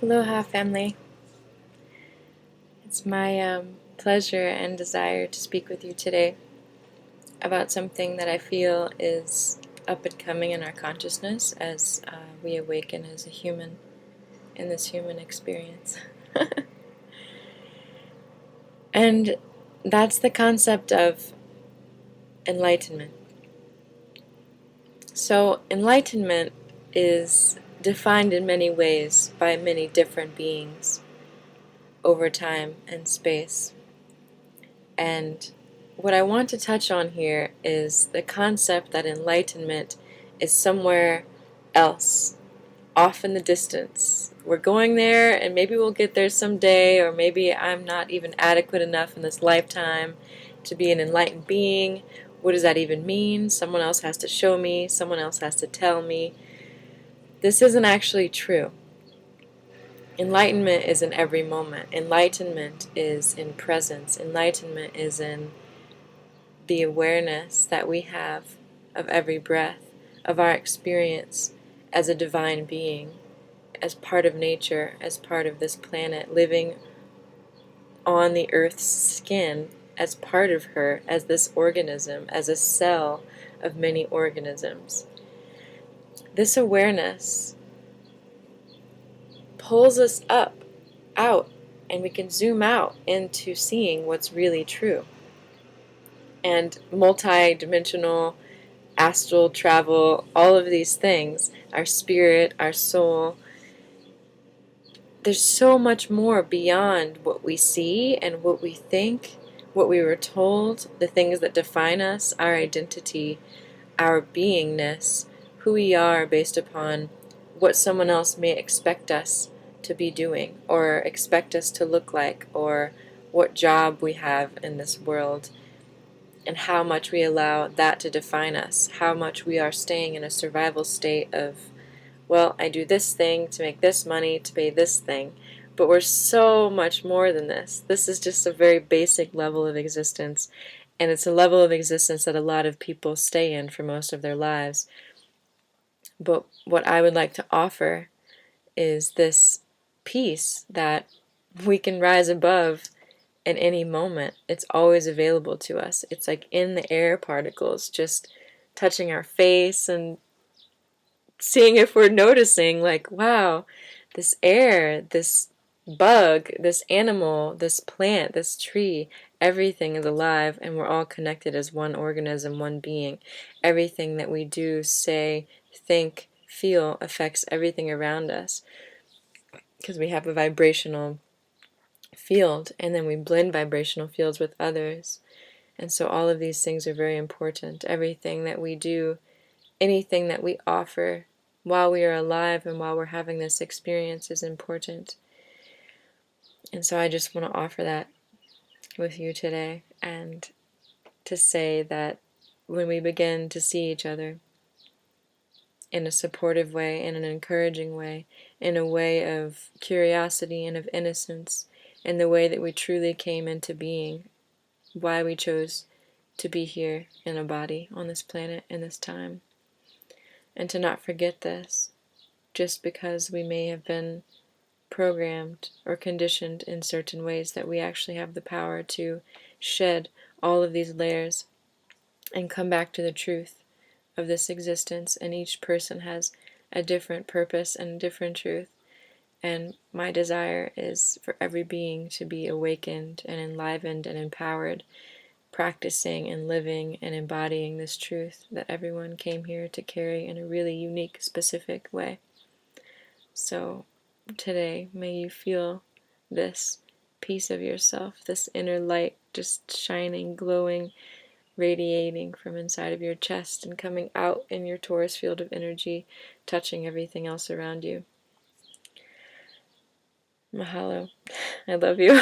Aloha, family. It's my pleasure and desire to speak with you today about something that I feel is up and coming in our consciousness as we awaken as a human in this human experience. And that's the concept of enlightenment. So, enlightenment is defined in many ways by many different beings over time and space. And what I want to touch on here is the concept that enlightenment is somewhere else, off in the distance. We're going there, and maybe we'll get there someday, or maybe I'm not even adequate enough in this lifetime to be an enlightened being. What does that even mean? Someone else has to show me, someone else has to tell me. This isn't actually true. Enlightenment is in every moment. Enlightenment is in presence. Enlightenment is in the awareness that we have of every breath, of our experience as a divine being, as part of nature, as part of this planet, living on the earth's skin, as part of her, as this organism, as a cell of many organisms. This awareness pulls us up, out, and we can zoom out into seeing what's really true. And multi-dimensional astral travel, all of these things, our spirit, our soul, there's so much more beyond what we see and what we think, what we were told, the things that define us, our identity, our beingness, who we are based upon what someone else may expect us to be doing, or expect us to look like, or what job we have in this world, and how much we allow that to define us, how much we are staying in a survival state of, well, I do this thing to make this money to pay this thing. But we're so much more than this. This is just a very basic level of existence, and it's a level of existence that a lot of people stay in for most of their lives. But what I would like to offer is this peace that we can rise above in any moment. It's always available to us. It's like in the air particles, just touching our face and seeing if we're noticing, like, wow, this air, this bug, this animal, this plant, this tree, everything is alive, and we're all connected as one organism, one being. Everything that we do, say, think, feel affects everything around us, because we have a vibrational field, and then we blend vibrational fields with others. And so all of these things are very important. Everything that we do, anything that we offer while we are alive and while we're having this experience is important. And so I just want to offer that with you today, and to say that when we begin to see each other in a supportive way, in an encouraging way, in a way of curiosity and of innocence, in the way that we truly came into being, why we chose to be here in a body on this planet in this time, and to not forget this just because we may have been programmed or conditioned in certain ways, that we actually have the power to shed all of these layers and come back to the truth of this existence. And each person has a different purpose and a different truth. And my desire is for every being to be awakened and enlivened and empowered, practicing and living and embodying this truth that everyone came here to carry in a really unique, specific way. So today, may you feel this piece of yourself, this inner light just shining, glowing, radiating from inside of your chest and coming out in your torus field of energy, touching everything else around you. Mahalo. I love you.